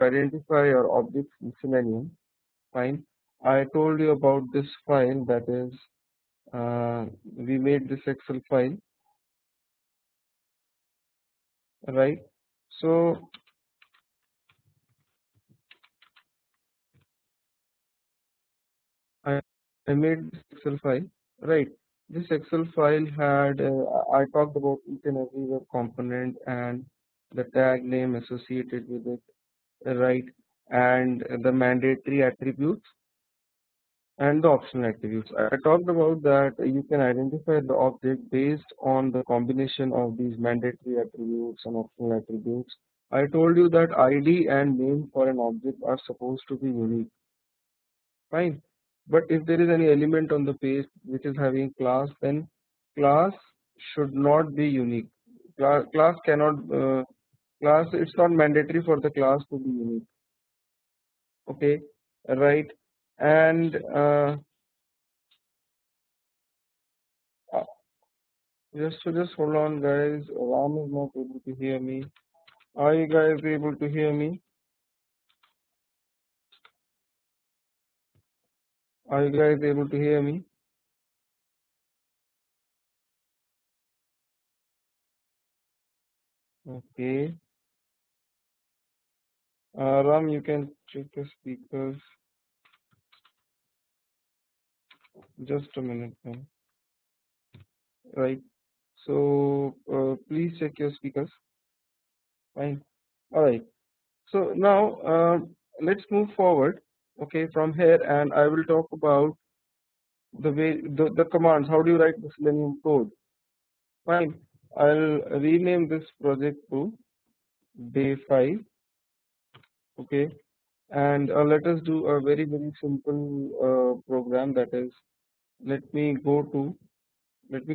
identify your objects in Selenium. Fine. I told you about this file, that is, we made this Excel file, right? So I, I made this Excel file, right? This Excel file had, I talked about each and every web component and the tag name associated with it, right? And the mandatory attributes and the optional attributes. I talked about that you can identify the object based on the combination of these mandatory attributes and optional attributes. I told you that ID and name for an object are supposed to be unique. Fine. But if there is any element on the page which is having class, then class should not be unique. Class cannot, it's not mandatory for the class to be unique. Okay, right. And uh, just hold on, guys. Ram is not able to hear me. Are you guys able to hear me? Are you guys able to hear me? Okay. Ram, you can check the speakers. Just a minute, man. Right. So please check your speakers. Fine. All right. So now let's move forward. Okay, from here, and I will talk about the way the commands. How do you write the Selenium code? Fine. I'll rename this project to day 5. Okay, and let us do a very simple program, that is, let me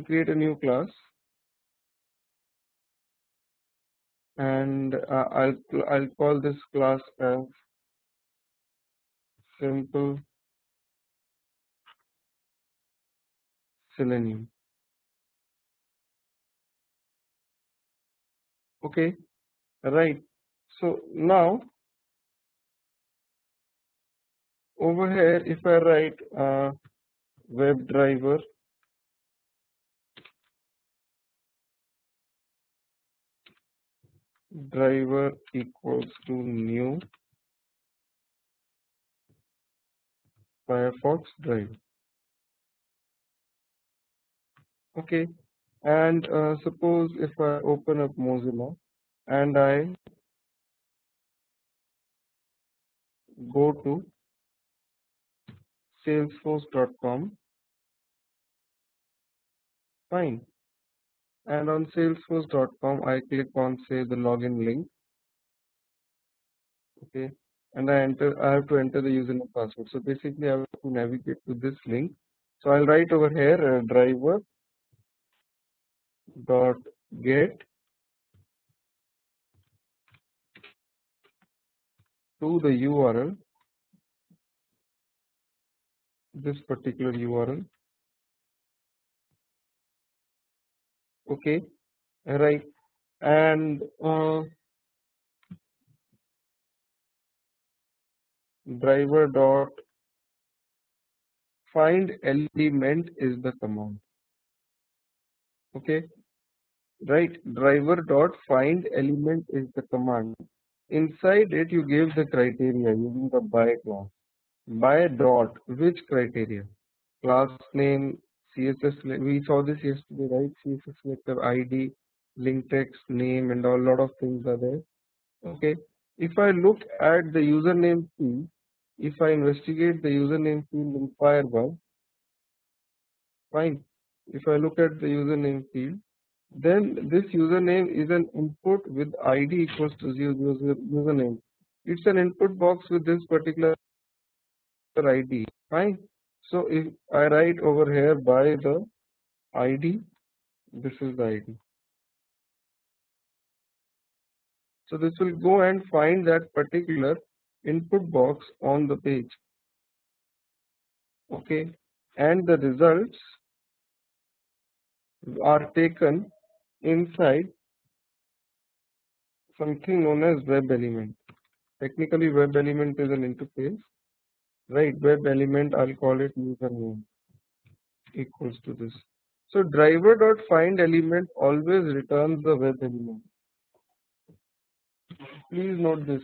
create a new class, and I'll call this class as simple Selenium. Okay, right. So now over here, if I write WebDriver driver equals to new Firefox driver. Okay, and suppose if I open up Mozilla and I go to salesforce.com, fine, and on salesforce.com I click on, say, the login link. Okay, and I have to enter the username password. So basically I have to navigate to this link. So I'll write over here driver dot get to the URL, this particular URL. Okay, right, and driver dot find element is the command. Okay, right, driver dot find element is the command. Inside it you give the criteria using the by class. By dot, which criteria? Class name, CSS, we saw this yesterday, right? CSS selector ID, link text, name, and a lot of things are there. Okay, if I look at the username field, if I investigate the username field in Firebug, fine. If I look at the username field, then this username is an input with ID equals to username. It's an input box with this particular ID. Fine. So if I write over here by the ID, this is the ID. So this will go and find that particular input box on the page. Okay, and the results are taken inside something known as web element. Technically, web element is an interface, right? Web element, I'll call it username equals to this. So driver dot find element always returns the web element. Please note this.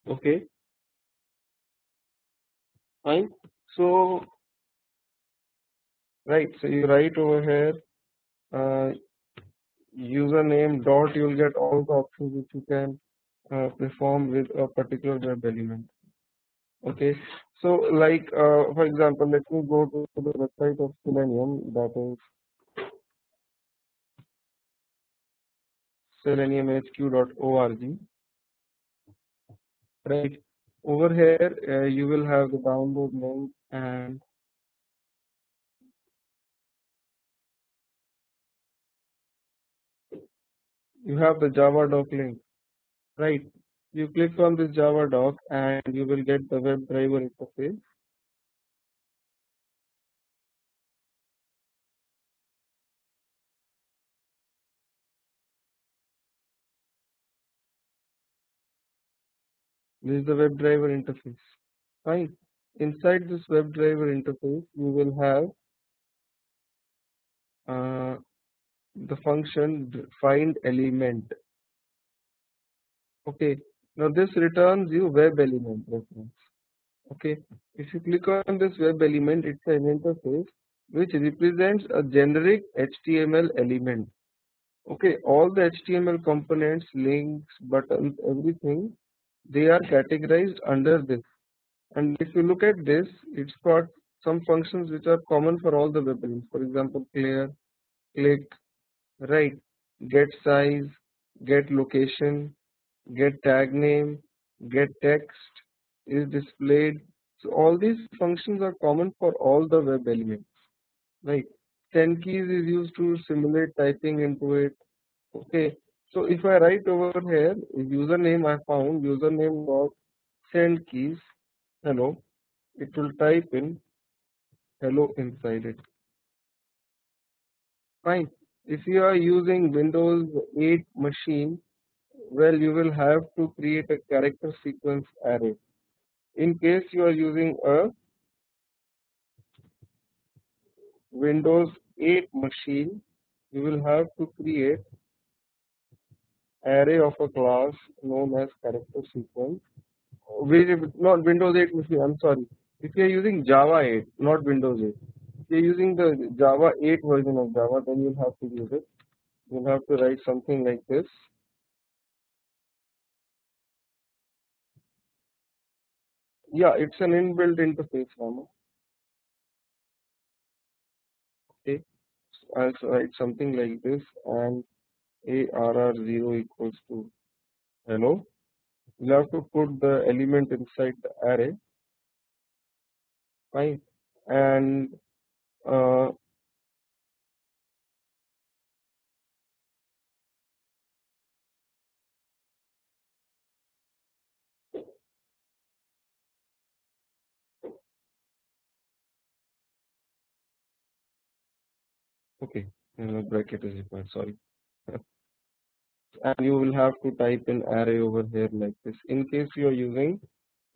Okay, fine. So right, so you write over here uh, username dot. You'll get all the options which you can perform with a particular web element. Okay, so like for example, let me go to the website of Selenium, that is seleniumhq.org. Right, over here you will have the download link, and you have the Java doc link. Right, you click on this Java doc and you will get the WebDriver interface. This is the WebDriver interface. Fine. Inside this WebDriver interface, you will have the function find element. Okay. Now this returns you web element reference. Okay. If you click on this web element, it's an interface which represents a generic HTML element. Okay. All the HTML components, links, buttons, everything, they are categorized under this. And if you look at this, it's got some functions which are common for all the web elements. For example, clear, click, right, get size, get location, get tag name, get text is displayed. So all these functions are common for all the web elements, right? Send keys is used to simulate typing into it. Okay, so if I write over here username, I found username dot send keys hello, it will type in hello inside it. Fine. If you are using Windows 8 machine, well, you will have to create a character sequence array. In case you are using a Windows 8 machine, you will have to create array of a class known as character sequence. Not Windows 8 machine, I'm sorry. If you are using Java 8, not Windows 8. If you are using the Java 8 version of Java, then you'll have to use it. You'll have to write something like this. Yeah, it's an inbuilt interface, Rama. Okay, I'll write something like this, and ARR0 equals to hello. You have to put the element inside the array, fine, and uh, okay, bracket is required. Sorry, and you will have to type in array over here like this. In case you are using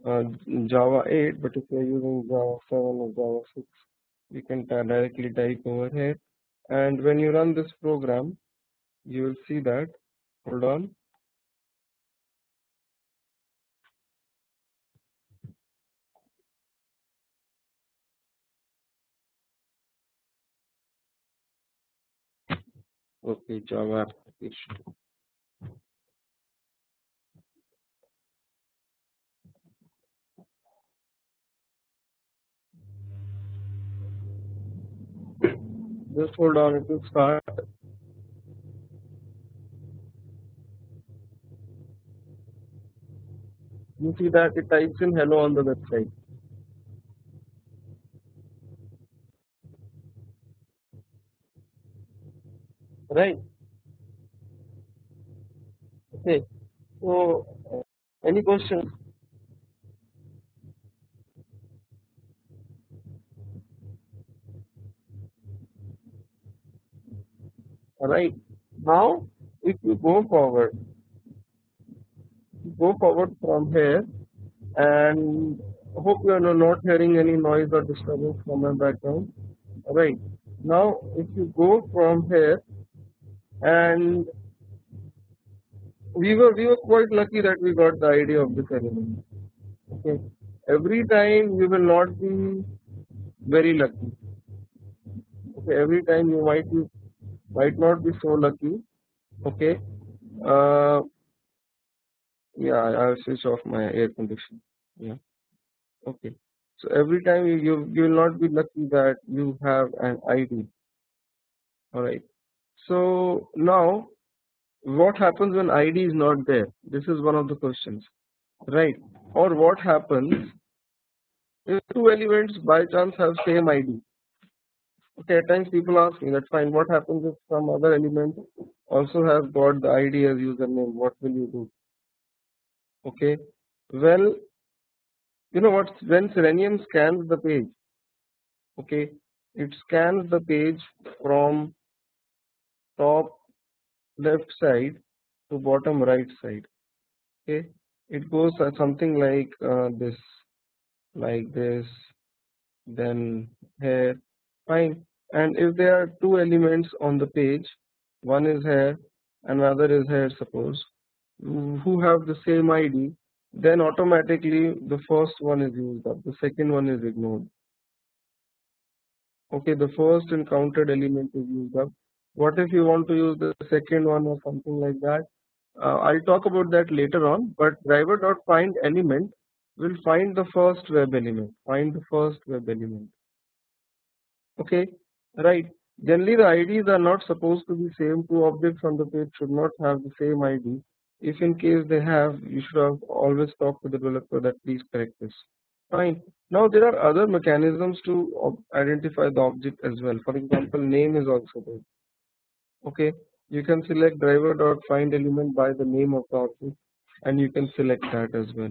uh, Java 8, but if you are using Java 7 or Java 6, you can directly type over here. And when you run this program, you will see that. Hold on. Okay, Java application. Just hold on, it will start. You see that it types in hello on the website, right? Okay. So, any questions? Right. Now, if you go forward from here, and hope you are not hearing any noise or disturbance from my background. Right. Now, if you go from here, and we were quite lucky that we got the idea of this element. Okay. Every time you will not be very lucky. Okay. Every time you might not be so lucky. Okay. Uh, yeah, I'll switch off my air conditioner. Yeah. Okay. So every time you will not be lucky that you have an ID. All right. So now, what happens when ID is not there? This is one of the questions, right? Or what happens if two elements by chance have same ID? Okay, at times people ask me that fine, what happens if some other element also has got the ID as username? What will you do? Okay, well, you know what? When Selenium scans the page, okay, it scans the page from top left side to bottom right side. Okay, it goes something like this, then here, fine. And if there are two elements on the page, one is here, another is here, suppose, who have the same ID, then automatically the first one is used up, the second one is ignored. Okay, the first encountered element is used up. What if you want to use the second one or something like that? I'll talk about that later on, but driver.find element will find the first web element. Find the first web element. Okay, right. Generally, the IDs are not supposed to be same. Two objects on the page should not have the same ID. If in case they have, you should have always talked to the developer that please correct this. Fine. Now there are other mechanisms to identify the object as well. For example, name is also there. Okay, you can select driver.find element by the name of the object, and you can select that as well.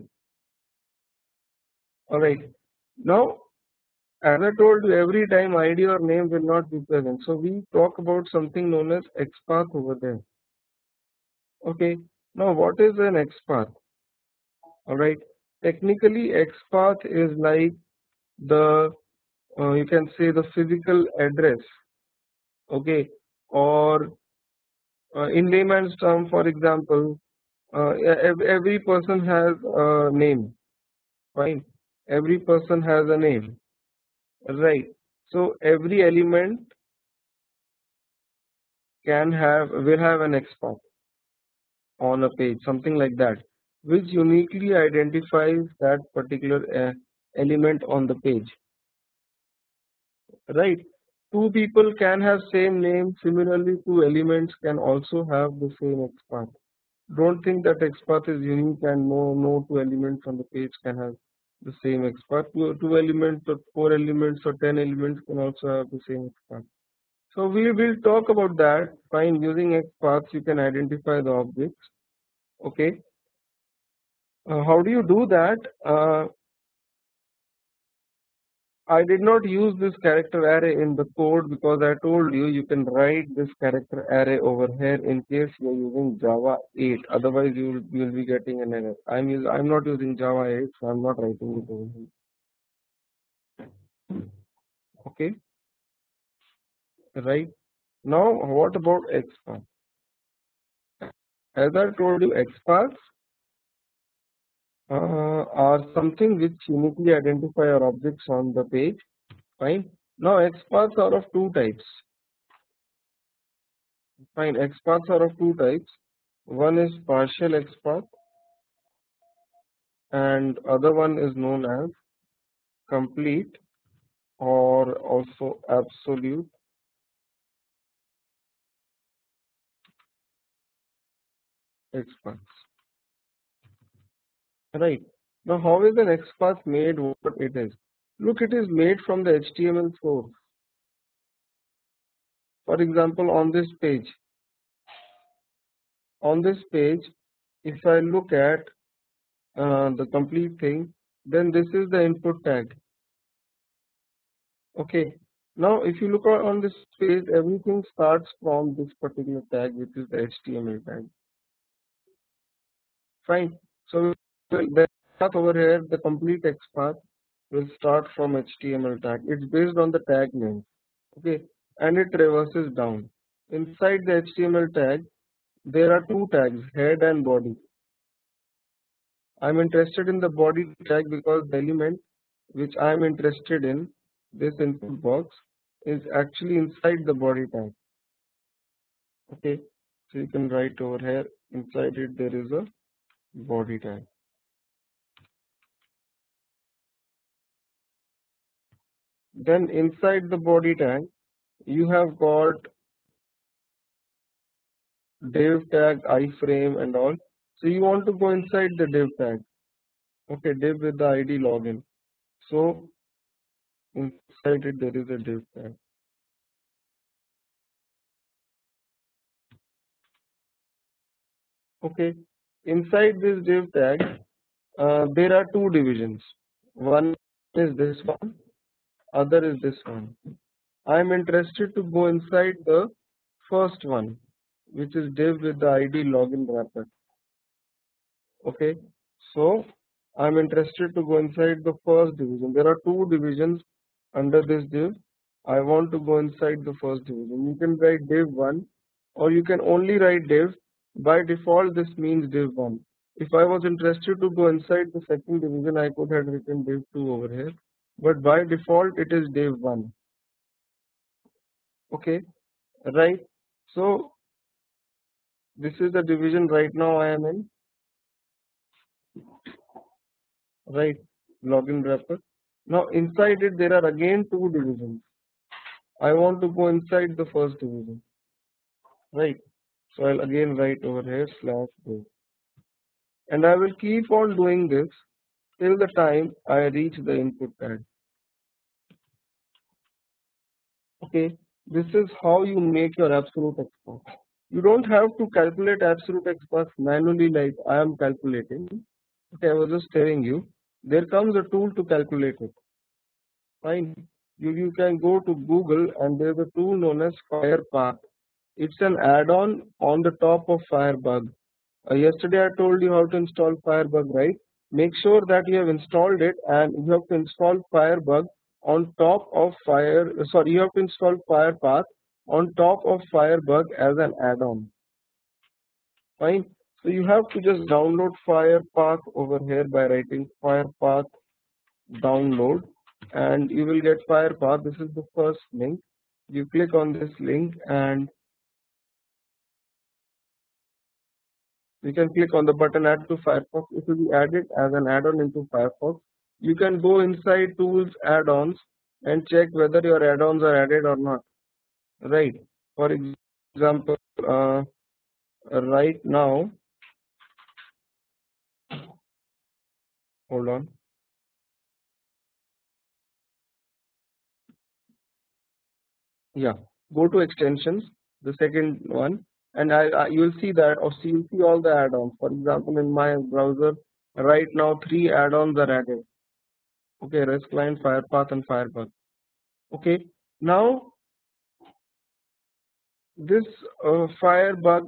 All right. Now, as I told you, every time ID or name will not be present. So we talk about something known as Xpath over there. Okay. Now, what is an Xpath? All right. Technically, Xpath is like the you can say the physical address. Okay. Or in layman's term, for example, every person has a name. Fine. Every person has a name. Right. So every element will have an Xpath on a page, something like that, which uniquely identifies that particular element on the page. Right. Two people can have same name. Similarly, two elements can also have the same XPath. Don't think that XPath is unique and no two elements on the page can have the same XPath. Two elements or four elements or 10 elements can also have the same XPath. So we will talk about that. Fine, using XPaths you can identify the objects. Okay. How do you do that? I did not use this character array in the code because I told you you can write this character array over here in case you are using Java 8. Otherwise, you will be getting an error. I'm not using Java 8, so I'm not writing it over here. Okay, right. Now, what about XPath? As I told you, XPaths are something which uniquely identify our objects on the page. Fine. Now, XPaths are of two types. Fine, XPaths are of two types. One is partial XPath and other one is known as complete or also absolute XPaths. Right. Now, how is an XPath made what it is? Look, it is made from the HTML source. For example, on this page, if I look at the complete thing, then this is the input tag. Okay. Now, if you look on this page, everything starts from this particular tag, which is the HTML tag. Fine. So the path over here, the complete XPath will start from HTML tag. It's based on the tag name. Okay, and it reverses down. Inside the HTML tag, there are two tags, head and body. I'm interested in the body tag because the element which I'm interested in, this input box, is actually inside the body tag. Okay, so you can write over here, inside it there is a body tag. Then inside the body tag, you have got div tag, iframe and all. So you want to go inside the div tag. Okay, div with the ID login. So inside it there is a div tag. Okay, inside this div tag, there are two divisions. One is this one, other is this one. I am interested to go inside the first one, which is div with the ID login wrapper. Okay, so I'm interested to go inside the first division. There are two divisions under this div. I want to go inside the first division. You can write div 1 or you can only write div. By default, this means div 1. If I was interested to go inside the second division, I could have written div 2 over here. But by default, it is div 1. Okay, right. So this is the division right now I am in, right? Login wrapper. Now inside it there are again two divisions. I want to go inside the first division, right? So I'll again write over here slash div, and I will keep on doing this till the time I reach the input tag. Okay, this is how you make your absolute XPath. You don't have to calculate absolute XPath manually like I am calculating. Okay, I was just telling you, there comes a tool to calculate it. Fine. You can go to Google and there's a tool known as Firepath. It's an add-on on the top of Firebug. Yesterday I told you how to install Firebug, right? Make sure that you have installed it and you have to install Firebug on top of you have to install Firepath on top of Firebug as an add-on. Fine. So you have to just download Firepath over here by writing Firepath download and you will get Firepath. This is the first link. You click on this link and you can click on the button add to Firefox. It will be added as an add-on into Firefox. You can go inside tools add-ons and check whether your add-ons are added or not. Right. For example, right now, hold on. Yeah, go to extensions, the second one, and you will see that, or see, you'll see all the add-ons. For example, in my browser, right now, three add-ons are added. Okay, REST client, Firepath, and Firebug. Okay, now this Firepath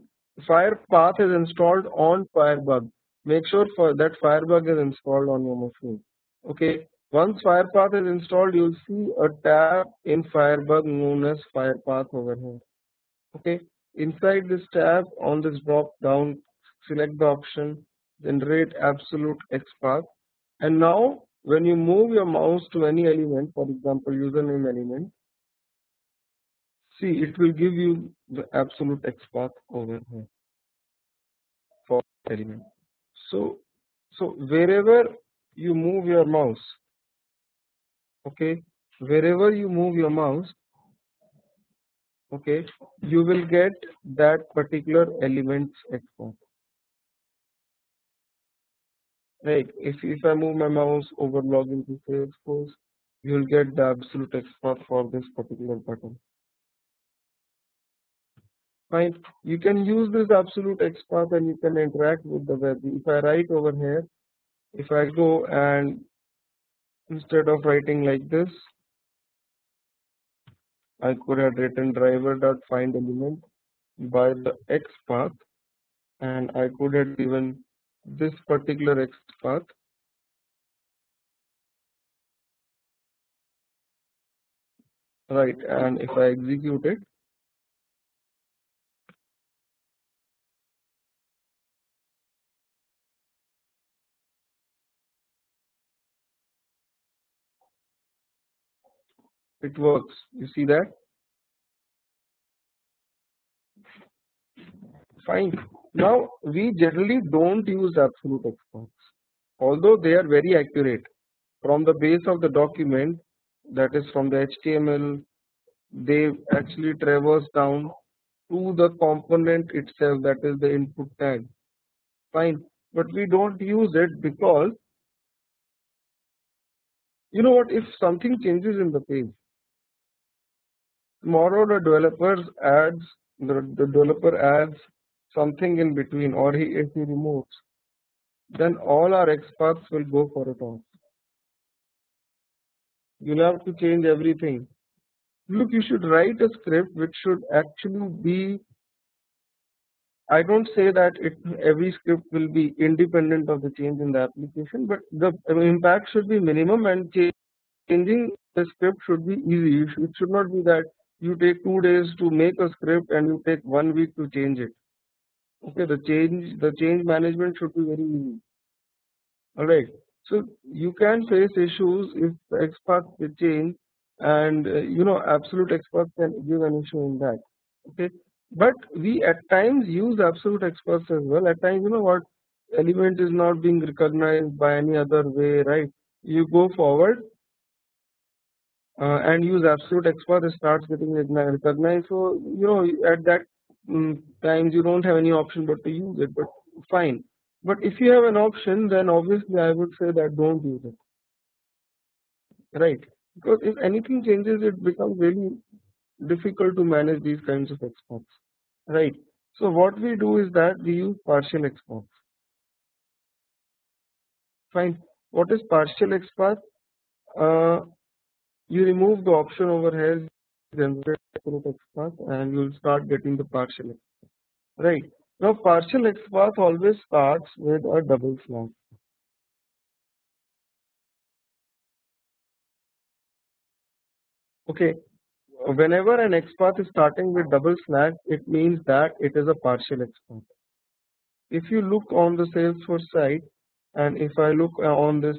is installed on Firebug. Make sure that Firebug is installed on your machine. Okay, once Firepath is installed, you'll see a tab in Firebug known as Firepath over here. Okay, inside this tab on this drop down, select the option generate absolute XPath. And now when you move your mouse to any element, for example username element, see it will give you the absolute XPath over here for element. So wherever you move your mouse, okay, wherever you move your mouse, okay, you will get that particular element's XPath. Right, if I move my mouse over login to Salesforce, you'll get the absolute XPath for this particular button. Fine, you can use this absolute XPath and you can interact with the web. If I write over here, if I go and instead of writing like this, I could have written driver.find element by the Xpath, and I could have given this particular Xpath, right? And if I execute it, it works. You see that? Fine. Now we generally don't use absolute Xpaths, although they are very accurate. From the base of the document, that is from the HTML, they actually traverse down to the component itself, that is the input tag. Fine, but we don't use it because you know what, if something changes in the page, tomorrow the developer adds something in between, or if he removes, then all our XPaths will go for a toss. You'll have to change everything. Look, you should write a script which should actually be, I don't say that every script will be independent of the change in the application, but the impact should be minimum, and changing the script should be easy. It should not be that you take 2 days to make a script and you take 1 week to change it. Okay, the change management should be very easy. All right. So you can face issues if the experts will change, and absolute experts can give an issue in that. Okay, but we at times use absolute experts as well. At times, you know what, element is not being recognized by any other way, right? You go forward and use absolute expert, it starts getting recognized. So at that times you don't have any option but to use it. But fine. But if you have an option, then obviously I would say that don't use it, right? Because if anything changes, it becomes really difficult to manage these kinds of exports, right? So what we do is that we use partial exports. Fine. What is partial export? Uh, you remove the option over here, generate absolute export, and you'll start getting the partial export, right? Now partial export always starts with a double slash. Okay, whenever an XPath is starting with double slash, it means that it is a partial XPath. If you look on the Salesforce site, and if I look on this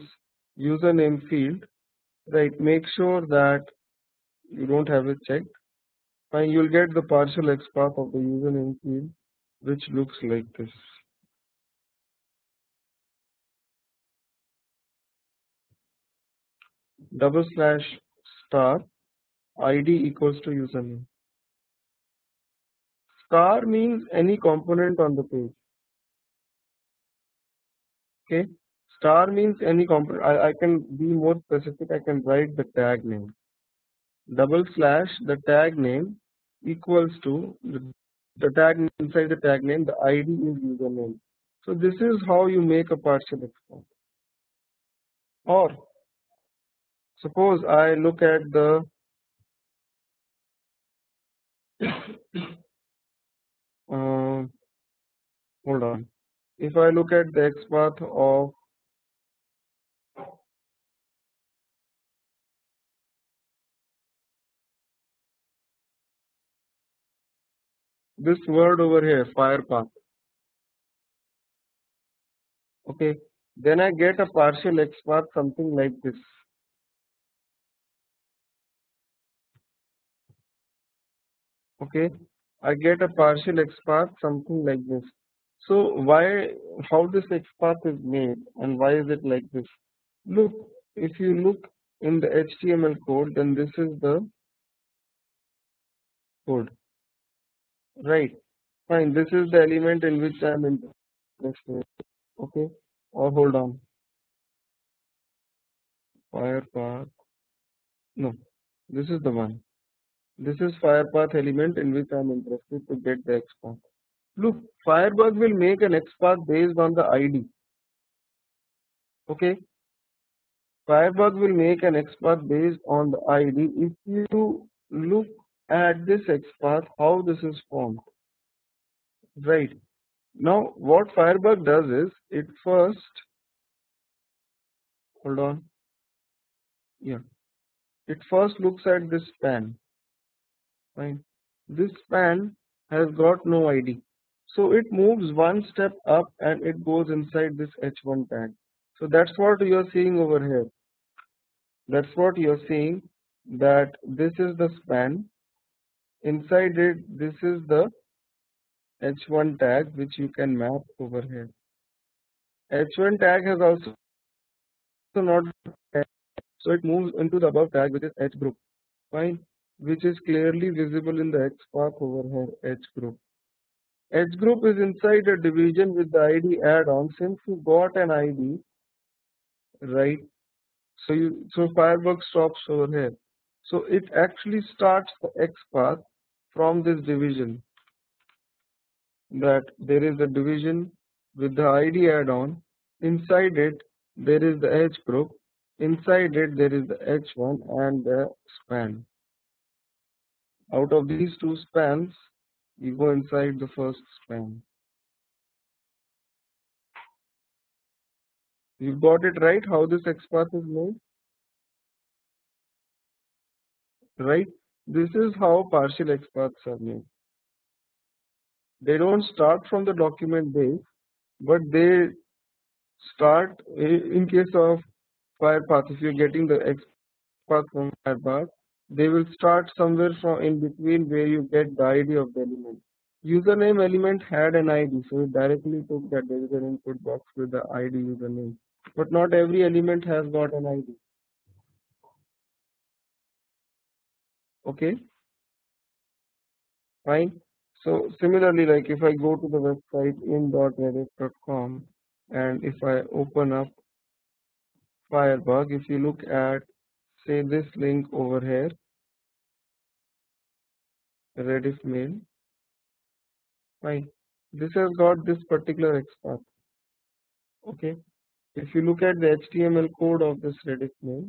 username field, right, make sure that you don't have it checked. Fine, you'll get the partial XPath of the username field, which looks like this. Double slash star ID equals to username. Star means any component on the page. Okay, star means any component. I can be more specific. I can write the tag name. Double slash the tag name equals to the tag name. Inside the tag name, the ID is username. So this is how you make a partial export. Or suppose I look at the hold on. If I look at the XPath of this word over here, Firefox, okay, then I get a partial XPath something like this. Okay, I get a partial XPath something like this. So how this XPath is made and why is it like this? Look, if you look in the HTML code, then this is the code, right? Fine, this is the element in which I am interested. Okay, or hold on, Firepath. No, this is the one. This is Firepath element in which I am interested to get the XPath. Look, Firebug will make an XPath based on the ID. Okay, Firebug will make an XPath based on the ID. If you look at this XPath how this is formed, right? Now what Firebug does is it first, hold on, yeah, it first looks at this span, right? This span has got no ID. So it moves one step up and it goes inside this h1 tag. So that's what you're seeing over here. That's what you're seeing, that this is the span. Inside it, this is the h1 tag which you can map over here. H1 tag has also not tag, so it moves into the above tag which is h group, fine, which is clearly visible in the XPath over here, h group. H group is inside a division with the ID add-on. Since you got an ID, right? So Firebug stops over here. So it actually starts the XPath from this division. That there is a division with the ID add-on. Inside it there is the H group. Inside it there is the H1 and the span. Out of these two spans, you go inside the first span. You got it right? How this XPath is made? Right? This is how partial XPaths are made. They don't start from the document base, but they start in case of Firepath. If you're getting the XPath from Firepath, they will start somewhere from in between where you get the ID of the element. Username element had an ID, so it directly took that there is an input box with the ID username. But not every element has got an ID. Okay, fine. So similarly, like if I go to the website in.reddit.com and if I open up Firebug, if you look at say this link over here, Rediff mail, fine. This has got this particular XPath. Okay. If you look at the HTML code of this Rediff mail,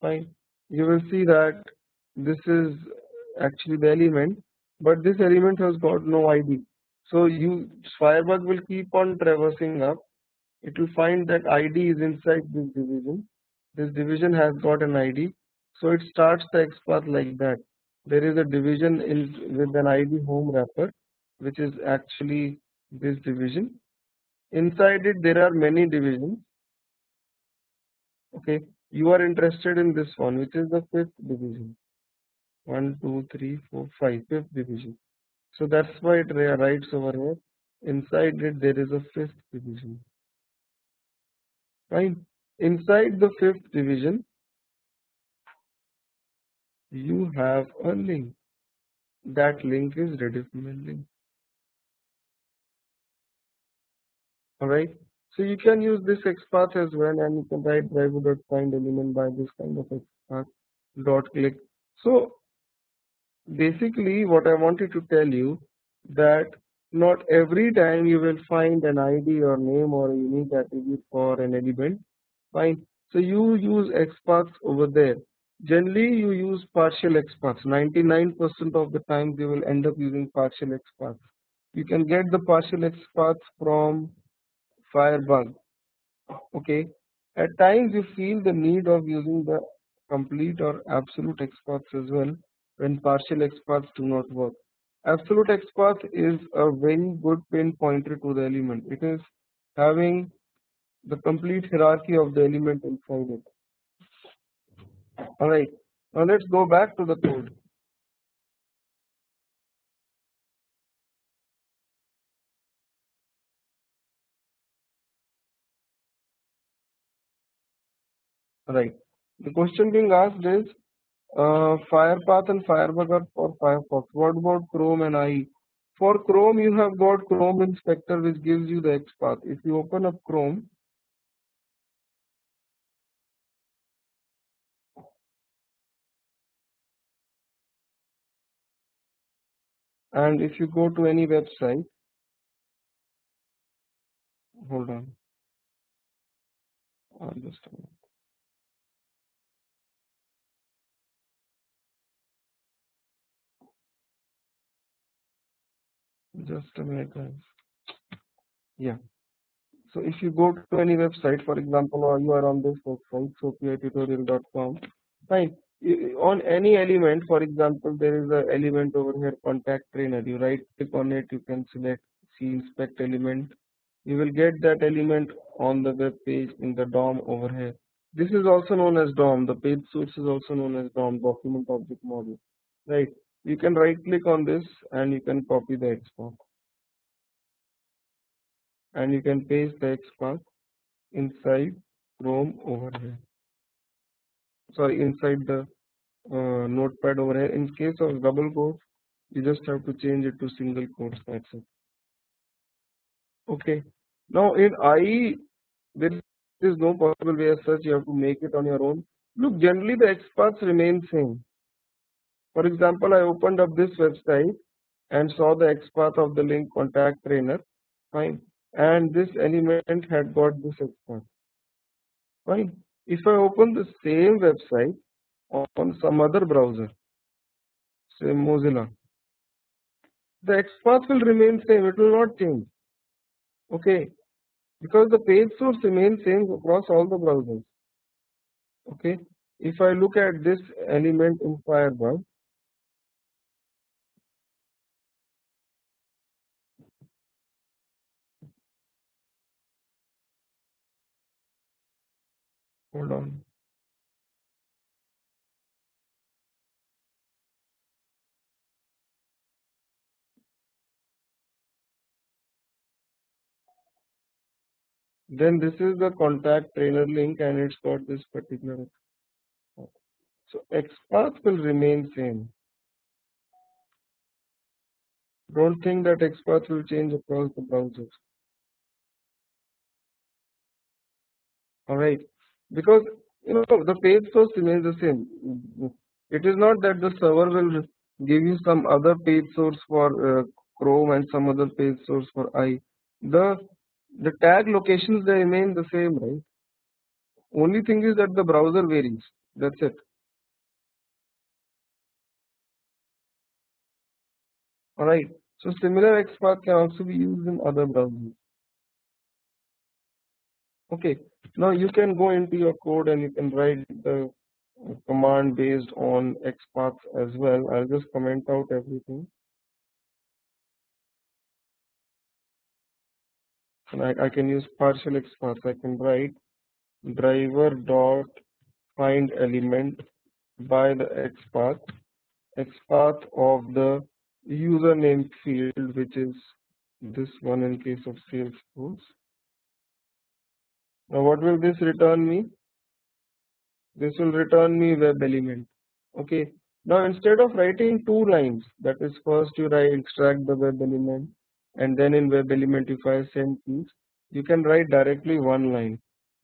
fine, you will see that this is actually the element, but this element has got no ID. So you Firebug will keep on traversing up. It will find that ID is inside this division. This division has got an ID, so it starts the XPath like that. There is a division in with an ID home wrapper, which is actually this division. Inside it, there are many divisions. Okay, you are interested in this one, which is the fifth division. One, two, three, four, five, fifth division. So that's why it writes over here. Inside it, there is a fifth division. Fine. Inside the fifth division, you have a link. That link is Rediff-mail link. Alright. So you can use this XPath as well, and you can write driver.find element by this kind of XPath dot click. So basically what I wanted to tell you, that not every time you will find an ID or name or a unique attribute for an element. Fine. So you use XPaths over there. Generally you use partial XPaths. 99% of the time you will end up using partial XPaths. You can get the partial XPaths from Firebug. Okay. At times you feel the need of using the complete or absolute XPaths as well when partial XPaths do not work. Absolute XPath is a very good pinpointer to the element. It is having the complete hierarchy of the element inside it. Alright, now let's go back to the code. Alright, the question being asked is Firepath and Firebug are for Firefox. What about Chrome and IE? For Chrome, you have got Chrome Inspector, which gives you the XPath. If you open up Chrome, and if you go to any website, hold on, just a minute. Just a minute, guys. Yeah. So if you go to any website, for example, or you are on this website, sophia.tutorial.com, fine. On any element, for example, there is a element over here, contact trainer. You right click on it, you can select see inspect element. You will get that element on the web page in the DOM over here. This is also known as DOM. The page source is also known as DOM, document object model. Right. You can right click on this and you can copy the XPath and you can paste the XPath inside Chrome over here. Sorry, inside the notepad over here. In case of double quotes, you just have to change it to single quotes. That's it. Okay. Now in IE, there is no possible way as such. You have to make it on your own. Look, generally the XPaths remain same. For example, I opened up this website and saw the XPath of the link contact trainer. Fine. And this element had got this XPath. Fine. If I open the same website on some other browser, say Mozilla, the XPath will remain same. It will not change. Okay. Because the page source remains same across all the browsers. Okay. If I look at this element in Firefox, hold on. Then this is the contact trainer link and it's got this particular XPath. So XPath will remain same. Don't think that XPath will change across the browsers. Alright. Because the page source remains the same. It is not that the server will give you some other page source for Chrome and some other page source for I. The tag locations they remain the same, right? Only thing is that the browser varies. That's it. Alright. So similar XPath can also be used in other browsers. Okay. Now you can go into your code and you can write the command based on XPath as well. I'll just comment out everything. And I can use partial XPath. I can write driver dot find element by the XPath of the username field, which is this one in case of Salesforce. Now what will this return me? This will return me web element. Okay. Now instead of writing two lines, that is first you write extract the web element and then in web element if I send keys, you can write directly one line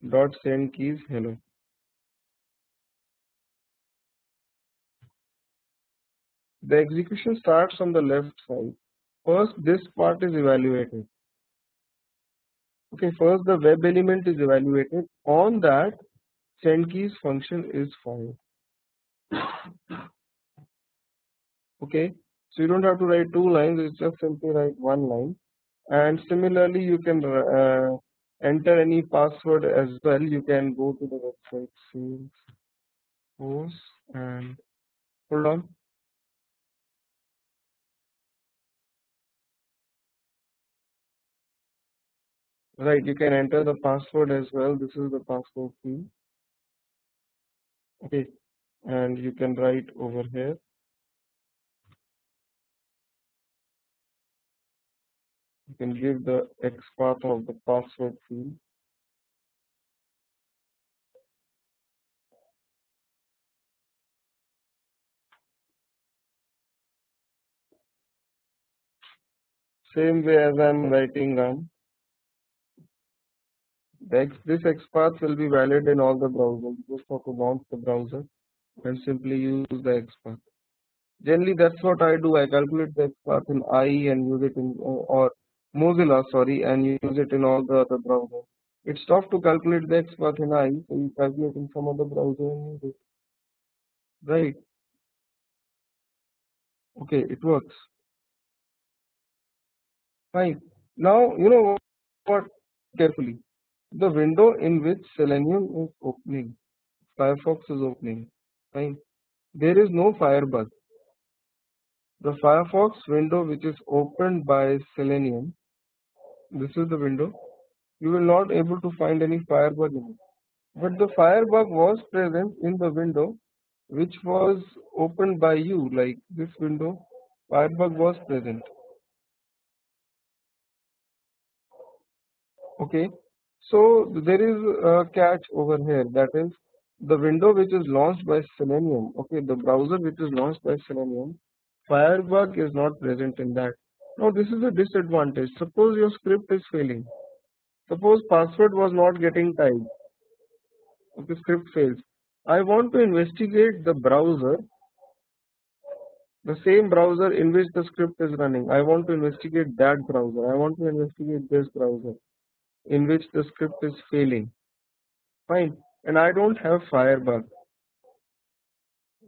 dot send keys hello. The execution starts on the left side. First this part is evaluated. Okay, first the web element is evaluated. On that send keys function is fired. Okay, so you don't have to write two lines, it's just simply write one line. And similarly, you can enter any password as well. You can go to the website Salesforce and hold on. Right, you can enter the password as well. This is the password field. Okay, and you can write over here. You can give the XPath of the password field. Same way as I'm writing down. This XPath will be valid in all the browsers. You just have to launch the browser and simply use the XPath. Generally, that's what I do. I calculate the XPath in IE and use it in or Mozilla, sorry, and use it in all the other browsers. It's tough to calculate the XPath in IE, so you calculate in some other browser and use it. Right? Okay, it works. Fine. Now, you know what? Carefully. The window in which Selenium is opening, Firefox is opening. Fine. There is no Firebug. The Firefox window which is opened by Selenium, this is the window. You will not able to find any Firebug in it. But the Firebug was present in the window which was opened by you, like this window. Firebug was present. Okay, so there is a catch over here, that is the window which is launched by Selenium. Okay, the browser which is launched by Selenium, Firebug is not present in that. Now this is a disadvantage. Suppose your script is failing. Suppose password was not getting typed. Okay, script fails. I want to investigate the browser, the same browser in which the script is running. I want to investigate that browser. I want to investigate this browser in which the script is failing. Fine. And I don't have Firebug.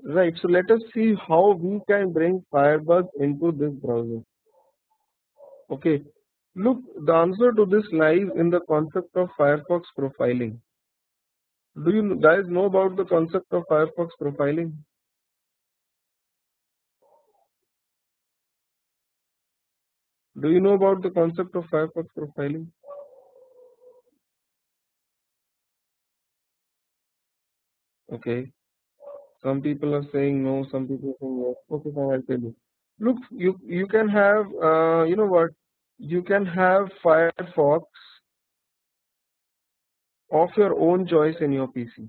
Right. So let us see how we can bring Firebug into this browser. Okay. Look, the answer to this lies in the concept of Firefox profiling. Do you guys know about the concept of Firefox profiling? Do you know about the concept of Firefox profiling? Okay. Some people are saying no, some people are saying yes. Okay, fine, I'll tell you. Look, you can have you know what? You can have Firefox of your own choice in your PC,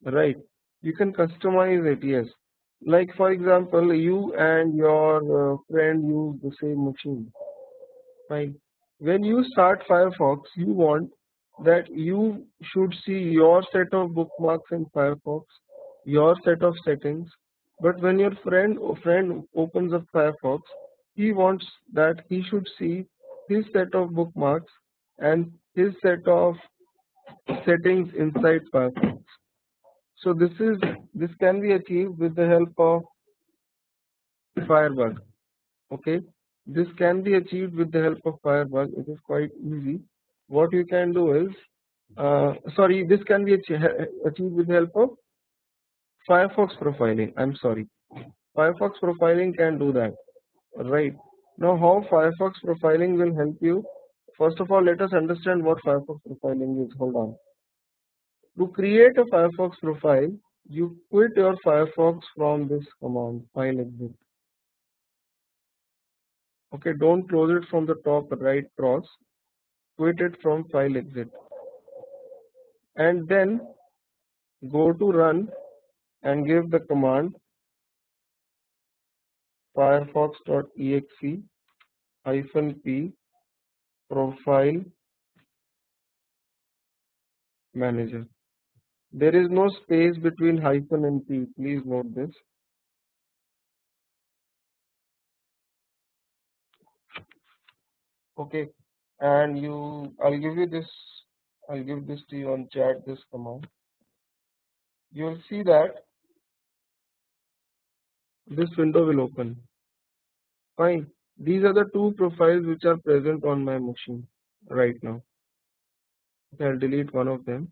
right? You can customize it, yes. Like for example, you and your friend use the same machine, right? When you start Firefox, you want that you should see your set of bookmarks in Firefox, your set of settings. But when your friend opens up Firefox, he wants that he should see his set of bookmarks and his set of settings inside Firefox. So this can be achieved with the help of Firebug. Okay, this can be achieved with the help of Firebug. It is quite easy. What you can do is, sorry, this can be achieved with the help of Firefox profiling. I'm sorry, Firefox profiling can do that. Right. Now, how Firefox profiling will help you? First of all, let us understand what Firefox profiling is. Hold on. To create a Firefox profile, you quit your Firefox from this command, file exit. Okay, don't close it from the top right cross. Quit it from file exit. And then go to run and give the command firefox.exe -p profile manager. There is no space between hyphen and p. Please note this. Okay, and I'll give you this. I'll give this to you on chat. This command. You'll see that this window will open. Fine. These are the two profiles which are present on my machine right now. I'll delete one of them.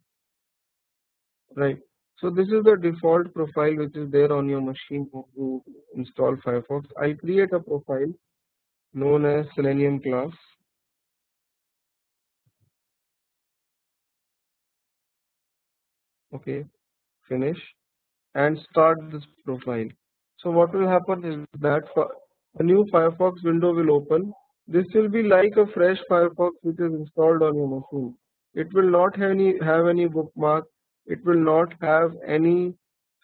Right. So this is the default profile which is there on your machine when you install Firefox. I'll create a profile known as Selenium class. Okay. Finish and start this profile. So what will happen is that a new Firefox window will open. This will be like a fresh Firefox which is installed on your machine. It will not have any bookmark. It will not have any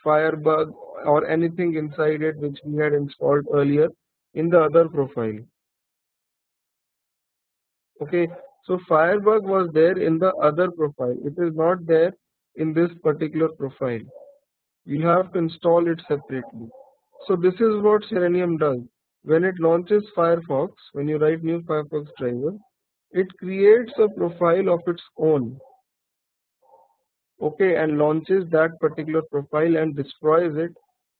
Firebug or anything inside it which we had installed earlier in the other profile. Okay, so Firebug was there in the other profile. It is not there in this particular profile. You have to install it separately. So this is what Selenium does. When it launches Firefox, when you write new Firefox driver, it creates a profile of its own. Okay, and launches that particular profile and destroys it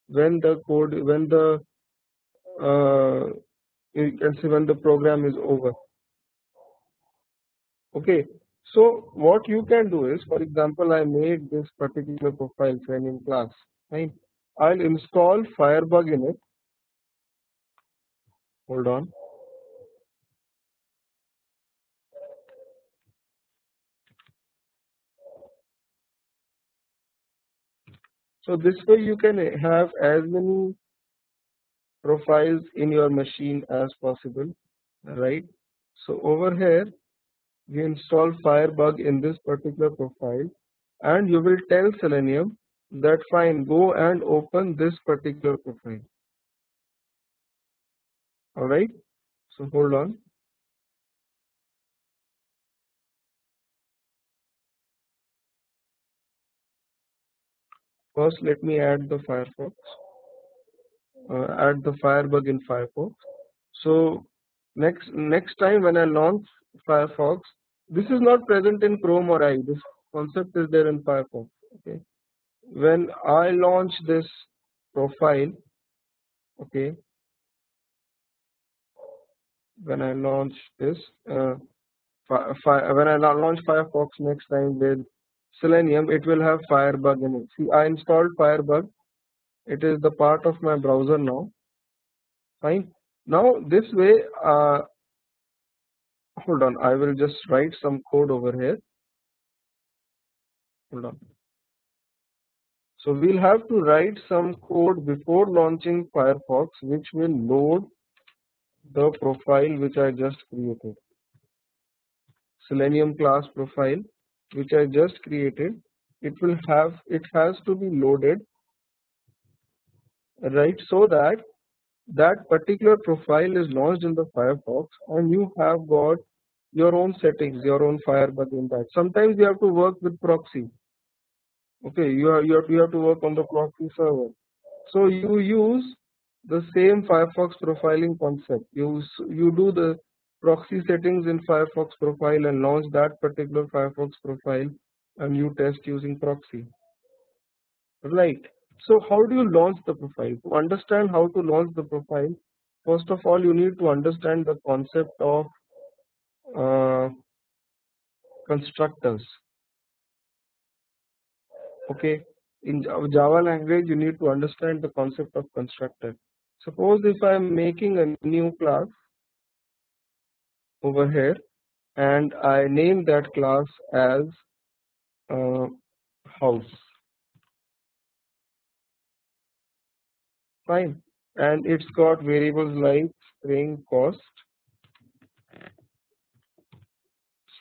when the code, when the uh, You can see when the program is over. Okay, so what you can do is, for example, I made this particular profile Selenium class, right? I'll install Firebug in it. Hold on. So this way you can have as many profiles in your machine as possible, right? So over here we install Firebug in this particular profile, and you will tell Selenium that fine, go and open this particular profile. Alright, so hold on. First let me add the Firefox, add the Firebug in Firefox. So next time when I launch Firefox, this is not present in Chrome or IE. This concept is there in Firefox. Okay, when I launch this profile, okay, when I launch this, when I launch Firefox next time with Selenium, it will have Firebug in it. See, I installed Firebug. It is the part of my browser now. Fine. Now this way, hold on. I will just write some code over here. Hold on. So we'll have to write some code before launching Firefox, which will load the profile which I just created. Selenium class profile, which I just created. It has to be loaded, right? So that that particular profile is launched in the Firefox, and you have got your own settings, your own Firebug in that. Sometimes you have to work with proxy. Okay, you have to work on the proxy server. So you use the same Firefox profiling concept. You do the proxy settings in Firefox profile and launch that particular Firefox profile, and you test using proxy. Right. So how do you launch the profile? To understand how to launch the profile, first of all you need to understand the concept of uh, constructors. Okay. In Java language, you need to understand the concept of constructor. Suppose if I am making a new class over here, and I name that class as uh, house. Fine. And it's got variables like string cost,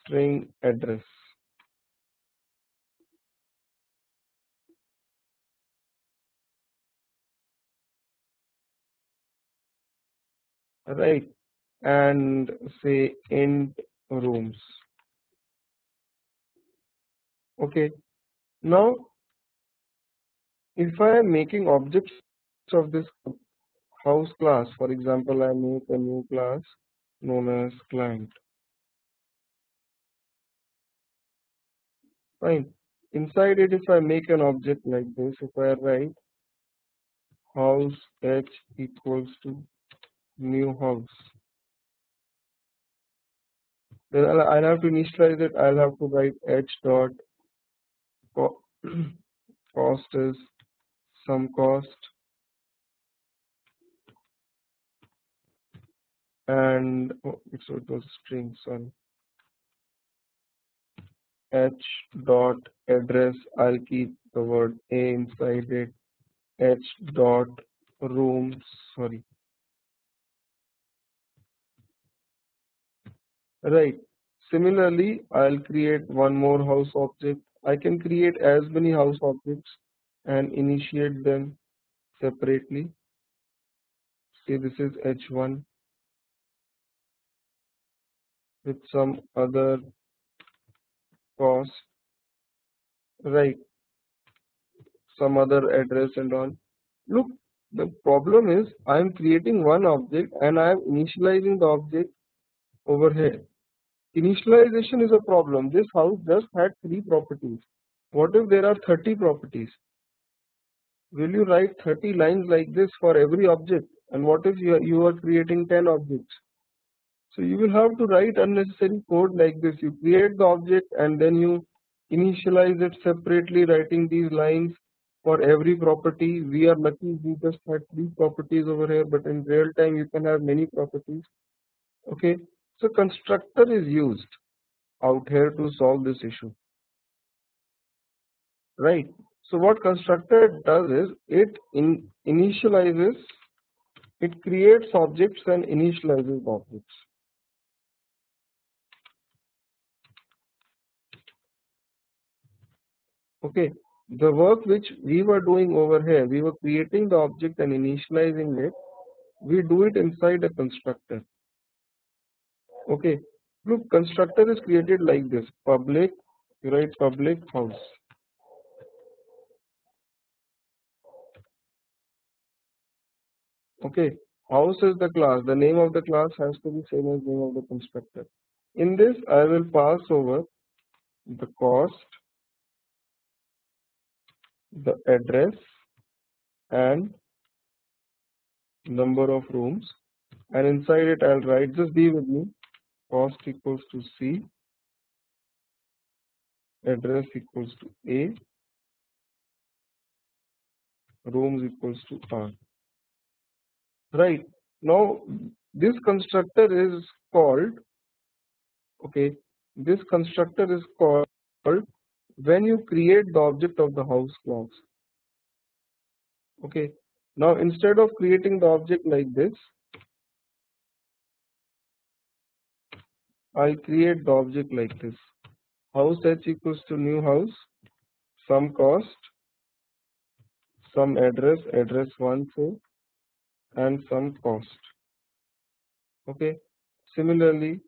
string address. Right. And say int rooms. Okay. Now, if I am making objects of this house class, for example, I make a new class known as client. Fine. Inside it, if I make an object like this, if I write house h equals to new house, then I'll have to initialize it. I'll have to write h dot cost is some cost, and so it was string, sorry, h dot address. I'll keep the word a inside it. H dot rooms, sorry, right. Similarly, I'll create one more house object. I can create as many house objects and initiate them separately. Say this is h1 with some other cost, right, some other address and all. Look, the problem is I'm creating one object and I'm initializing the object over here. Initialization is a problem. This house just had 3 properties. What if there are 30 properties? Will you write 30 lines like this for every object? And what if you are creating 10 objects? So you will have to write unnecessary code like this. You create the object and then you initialize it separately, writing these lines for every property. We are lucky we just had 3 properties over here, but in real time you can have many properties. Okay, so constructor is used out here to solve this issue, right? So what constructor does is initializes, it creates objects and initializes objects. Okay, the work which we were doing over here, we were creating the object and initializing it. We do it inside a constructor. Okay, look, constructor is created like this: public, you write public house. Okay, house is the class. The name of the class has to be same as name of the constructor. In this, I will pass over the cost, the address, and number of rooms. And inside it, I'll write, just be with me, cost equals to C, address equals to A, rooms equals to R. Right. Now, this constructor is called, okay, this constructor is called when you create the object of the house class. Okay. Now, instead of creating the object like this, I create the object like this. House h equals to new house, some cost, some address, address 1 say, and some cost. Okay. Similarly,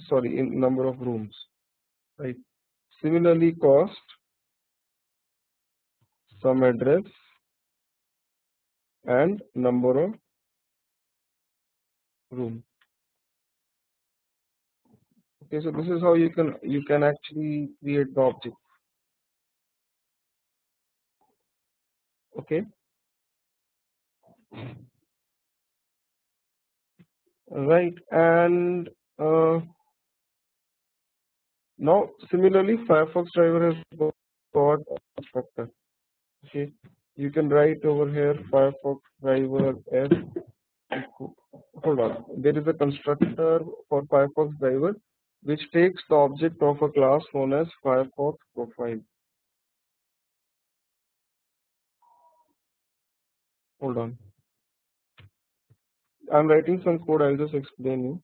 sorry, in number of rooms. Right. Similarly, cost, some address, and number of room. Okay, so this is how you can actually create the object. Okay, right, and now similarly, Firefox driver has got a constructor. Okay, you can write over here Firefox driver s. Hold on, there is a constructor for Firefox driver which takes the object of a class known as Firefox profile. Hold on, I'm writing some code. I'll just explain you.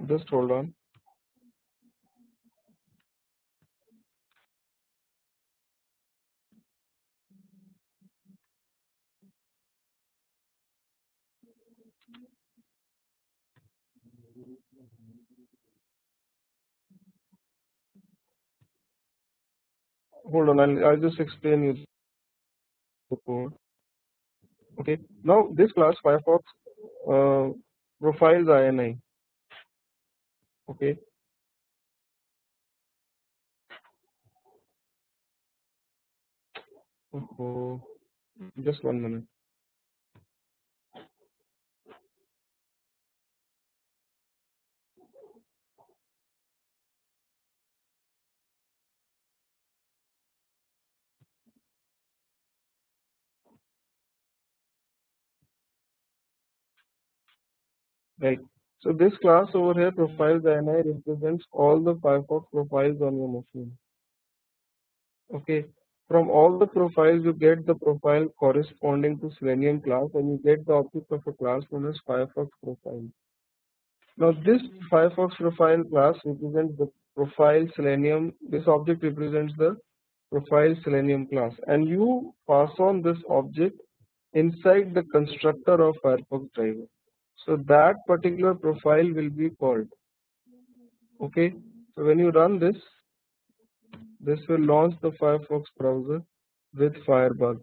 Just hold on. Hold on, I'll just explain you the code. Okay, now this class Firefox profiles INI. Okay, oh, just 1 minute. Right. So this class over here profiles INI represents all the Firefox profiles on your machine. Okay. From all the profiles, you get the profile corresponding to Selenium class, and you get the object of a class known as Firefox profile. Now this Firefox profile class represents the profile Selenium. This object represents the profile Selenium class, and you pass on this object inside the constructor of Firefox driver. So that particular profile will be called. Okay. So when you run this, this will launch the Firefox browser with Firebug.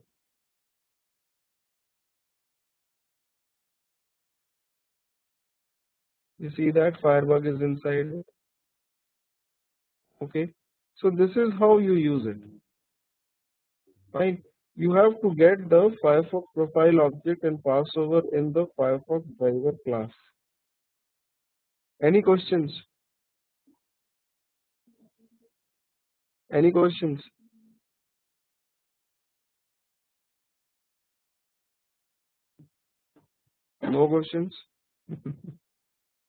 You see that Firebug is inside it. Okay, so this is how you use it. Fine. You have to get the Firefox profile object and pass over in the Firefox driver class. Any questions? Any questions? No questions?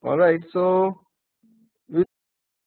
Alright, so